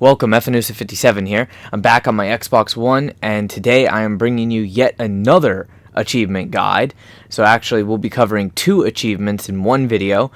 Welcome, FNUSA57 here. I'm back on my Xbox One, and today I am bringing you yet another achievement guide. So actually, we'll be covering two achievements in one video.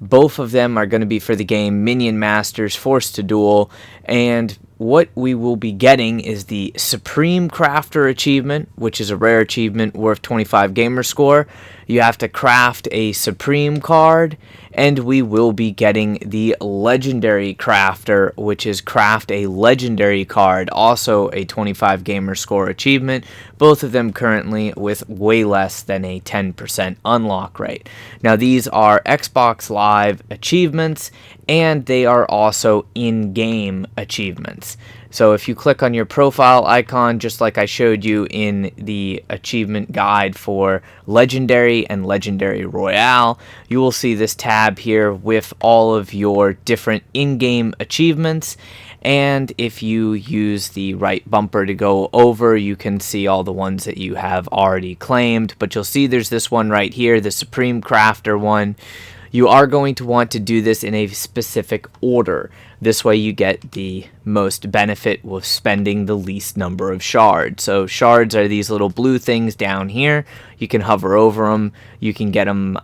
Both of them are going to be for the game Minion Maasters Forced to Duel, and what we will be getting is the Supreme Crafter achievement, which is a rare achievement worth 25 gamer score. You have to craft a Supreme card, and we will be getting the Legendary Crafter, which is craft a Legendary card, also a 25 gamer score achievement, both of them currently with way less than a 10% unlock rate. Now these are Xbox Live achievements, and they are also in-game achievements. So if you click on your profile icon, just like I showed you in the achievement guide for Legendary and Legendary Royale, you will see this tab here with all of your different in-game achievements. And if you use the right bumper to go over, you can see all the ones that you have already claimed. But you'll see there's this one right here, the Supreme Crafter one. You are going to want to do this in a specific order. This way you get the most benefit with spending the least number of shards. So shards are these little blue things down here. You can hover over them. You can get them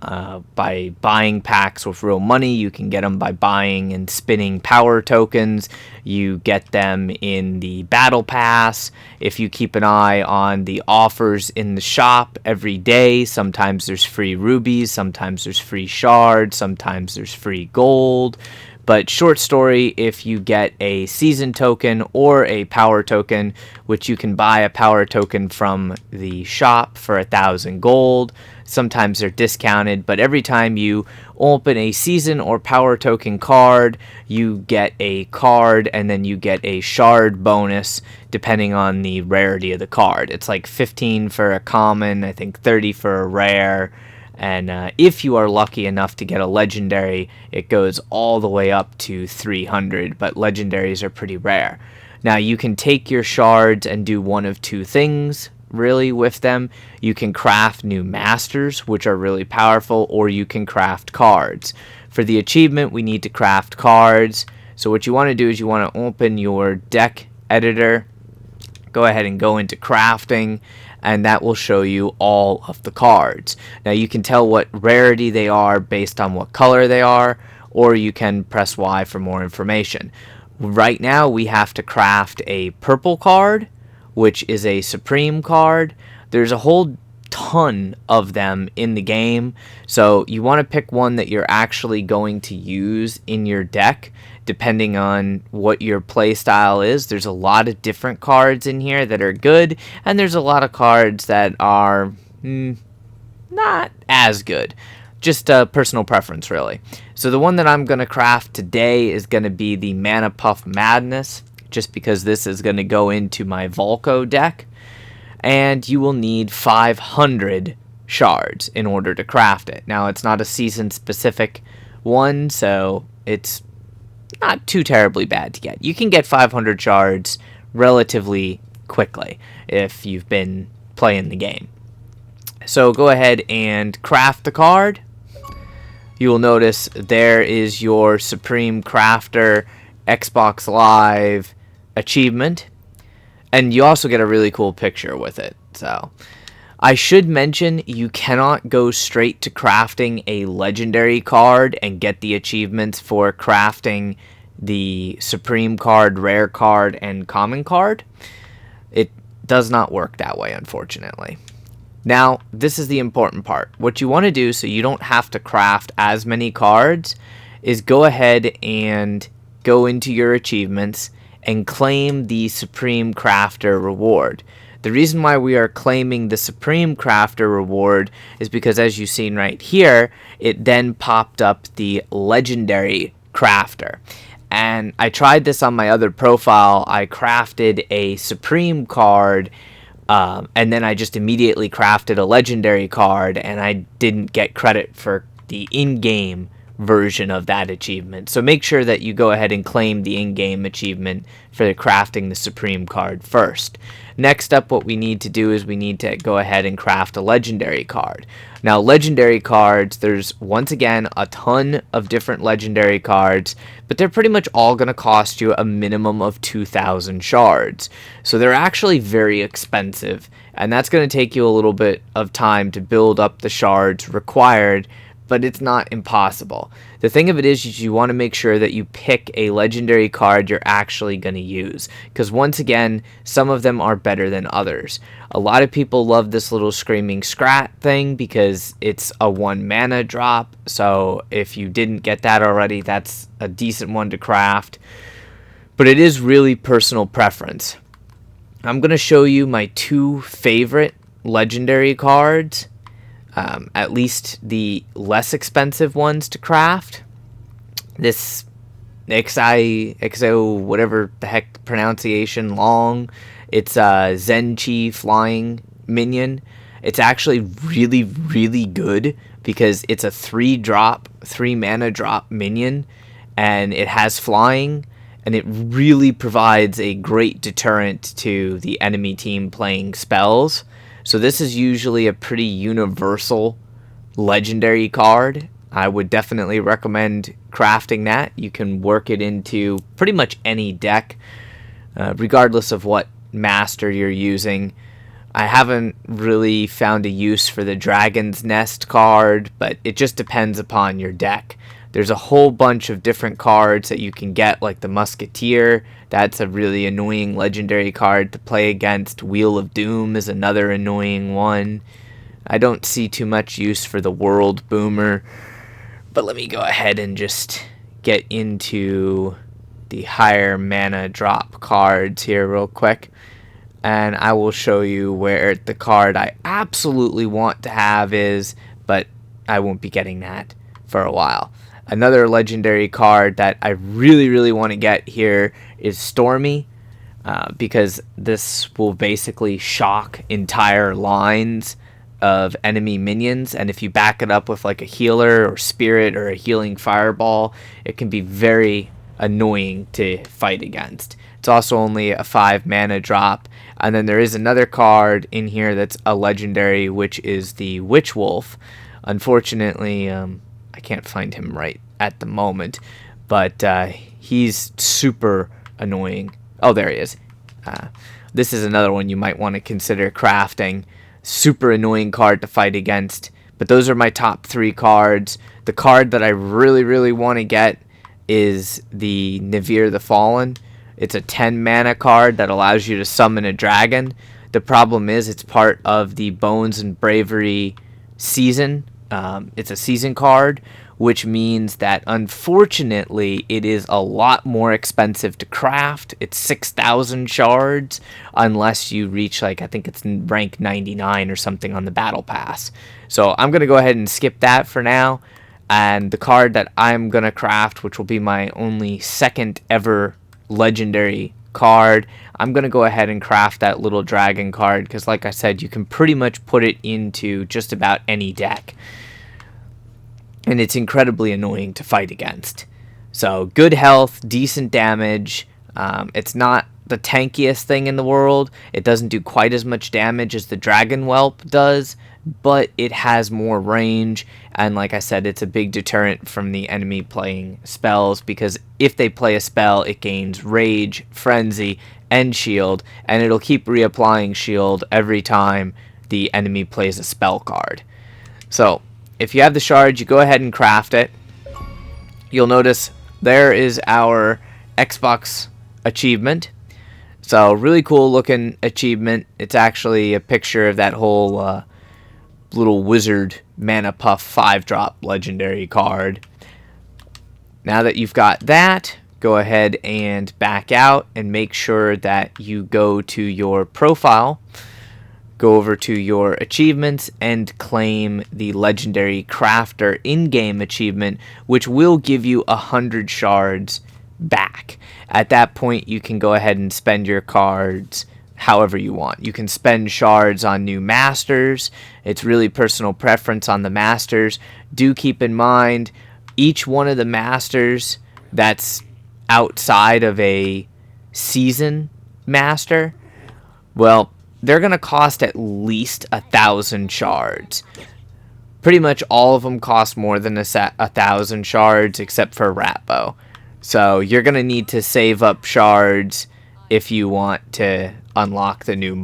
by buying packs with real money. You can get them by buying and spinning power tokens. You get them in the battle pass. If you keep an eye on the offers in the shop every day, sometimes there's free rubies, sometimes there's free shards, sometimes there's free gold. But short story, if you get a season token or a power token, which you can buy a power token from the shop for 1,000 gold, sometimes they're discounted, but every time you open a season or power token card, you get a card and then you get a shard bonus depending on the rarity of the card. It's like 15 for a common, I think 30 for a rare. And if you are lucky enough to get a legendary, it goes all the way up to 300, but legendaries are pretty rare. Now, you can take your shards and do one of two things, really, with them. You can craft new masters, which are really powerful, or you can craft cards. For the achievement, we need to craft cards. So what you want to do is you want to open your deck editor, go ahead and go into crafting, and that will show you all of the cards. Now you can tell what rarity they are based on what color they are, or you can press Y for more information. Right now we have to craft a purple card, which is a Supreme card. There's a whole ton of them in the game, so you want to pick one that you're actually going to use in your deck depending on what your play style is. There's a lot of different cards in here that are good, and there's a lot of cards that are not as good. Just a personal preference, really. So the one that I'm going to craft today is going to be the Mana Puff Madness, just because this is going to go into my Volco deck. And you will need 500 shards in order to craft it. Now, it's not a season-specific one, so it's not too terribly bad to get. You can get 500 shards relatively quickly if you've been playing the game. So go ahead and craft the card. You will notice there is your Supreme Crafter Xbox Live achievement. And you also get a really cool picture with it. So I should mention you cannot go straight to crafting a legendary card and get the achievements for crafting the Supreme card, rare card, and common card. It does not work that way, unfortunately. Now, this is the important part. What you want to do so you don't have to craft as many cards is go ahead and go into your achievements and claim the Supreme Crafter reward. The reason why we are claiming the Supreme Crafter reward is because, as you've seen right here, it then popped up the Legendary Crafter. And I tried this on my other profile. I crafted a Supreme card, and then I just immediately crafted a Legendary card, and I didn't get credit for the in-game version of that achievement. So make sure that you go ahead and claim the in-game achievement for crafting the Supreme card first. Next up, what we need to do is we need to go ahead and craft a legendary card. Now, legendary cards, there's once again a ton of different legendary cards, but they're pretty much all going to cost you a minimum of 2,000 shards. So they're actually very expensive, and that's going to take you a little bit of time to build up the shards required, but it's not impossible. The thing of it is you want to make sure that you pick a legendary card you're actually going to use, because once again, some of them are better than others. A lot of people love this little Screaming Scrat thing because it's a 1 mana drop, so if you didn't get that already, that's a decent one to craft. But it is really personal preference. I'm going to show you my 2 favorite legendary cards. At least the less expensive ones to craft. This XO, whatever the heck pronunciation, long. It's a Zenchi flying minion. It's actually really, really good because it's a 3 mana drop minion, and it has flying, and it really provides a great deterrent to the enemy team playing spells. So this is usually a pretty universal legendary card. I would definitely recommend crafting that. You can work it into pretty much any deck, regardless of what master you're using. I haven't really found a use for the Dragon's Nest card, but it just depends upon your deck. There's a whole bunch of different cards that you can get, like the Musketeer. That's a really annoying legendary card to play against. Wheel of Doom is another annoying one. I don't see too much use for the World Boomer. But let me go ahead and just get into the higher mana drop cards here real quick. And I will show you where the card I absolutely want to have is, but I won't be getting that for a while. Another legendary card that I really, really want to get here is Stormy, because this will basically shock entire lines of enemy minions, and if you back it up with like a healer or spirit or a healing fireball, it can be very annoying to fight against. It's also only a 5 mana drop, and then there is another card in here that's a legendary, which is the Witch Wolf. Unfortunately, I can't find him right at the moment, but he's super annoying. Oh, there he is. This is another one you might want to consider crafting. Super annoying card to fight against, but those are my top 3 cards. The card that I really, really want to get is the Nivir the Fallen. It's a 10 mana card that allows you to summon a dragon. The problem is it's part of the Bones and Bravery season. It's a season card, which means that unfortunately it is a lot more expensive to craft. It's 6,000 shards unless you reach, like, I think it's rank 99 or something on the battle pass. So I'm going to go ahead and skip that for now. And the card that I'm going to craft, which will be my only second ever legendary card, I'm going to go ahead and craft that little dragon card because, like I said, you can pretty much put it into just about any deck. And it's incredibly annoying to fight against. So good health, decent damage. It's not the tankiest thing in the world. It doesn't do quite as much damage as the Dragon Whelp does, but it has more range. And like I said, it's a big deterrent from the enemy playing spells, because if they play a spell, it gains Rage, Frenzy, and Shield, and it'll keep reapplying Shield every time the enemy plays a spell card. So if you have the shards, you go ahead and craft it. You'll notice there is our Xbox achievement. So really cool looking achievement. It's actually a picture of that whole little wizard mana puff 5-drop legendary card. Now that you've got that, go ahead and back out and make sure that you go to your profile. Go over to your achievements and claim the Legendary Crafter in-game achievement, which will give you 100 shards back. At that point, you can go ahead and spend your cards however you want. You can spend shards on new masters. It's really personal preference on the masters. Do keep in mind, each one of the masters that's outside of a season master, well, they're going to cost at least 1,000 shards. Pretty much all of them cost more than 1,000 shards except for Ratbo. So you're going to need to save up shards if you want to unlock the new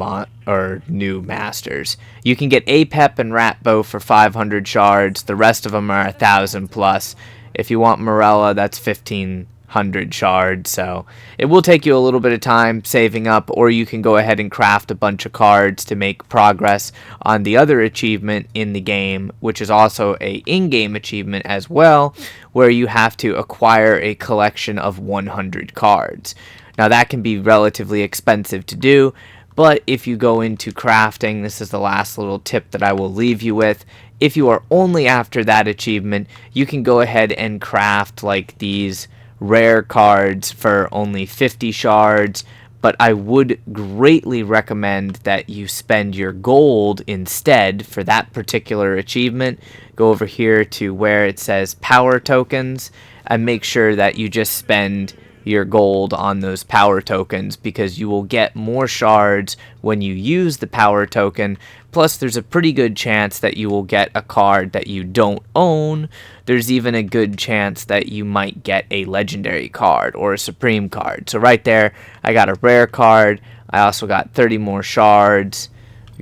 new masters. You can get Apep and Ratbo for 500 shards. The rest of them are 1,000 plus. If you want Morella, that's 1,500 shards. So it will take you a little bit of time saving up, or you can go ahead and craft a bunch of cards to make progress on the other achievement in the game, which is also a in-game achievement as well, where you have to acquire a collection of 100 cards. Now that can be relatively expensive to do, but if you go into crafting, this is the last little tip that I will leave you with. If you are only after that achievement, you can go ahead and craft like these rare cards for only 50 shards, but I would greatly recommend that you spend your gold instead for that particular achievement. Go over here to where it says power tokens and make sure that you just spend your gold on those power tokens, because you will get more shards when you use the power token. Plus there's a pretty good chance that you will get a card that you don't own. There's even a good chance that you might get a legendary card or a supreme card. So right there I got a rare card. I also got 30 more shards.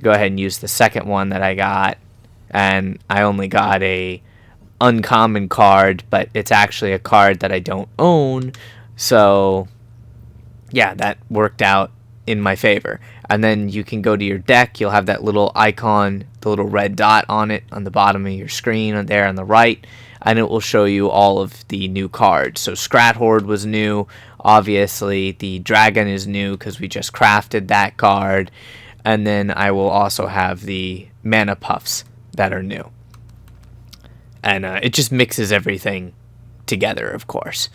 Go ahead and use the second one that I got, and I only got a uncommon card, but it's actually a card that I don't own. So yeah, that worked out in my favor. And then you can go to your deck. You'll have that little icon, the little red dot on it on the bottom of your screen there on the right, and it will show you all of the new cards. So Scrat Horde was new. Obviously the dragon is new because we just crafted that card. And then I will also have the mana puffs that are new. And it just mixes everything together, of course.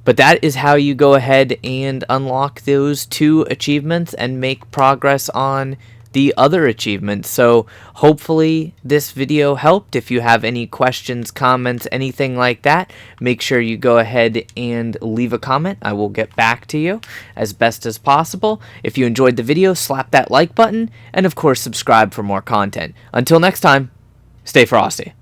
But that is how you go ahead and unlock those 2 achievements and make progress on the other achievements. So hopefully this video helped. If you have any questions, comments, anything like that, make sure you go ahead and leave a comment. I will get back to you as best as possible. If you enjoyed the video, slap that like button, and of course subscribe for more content. Until next time, stay frosty.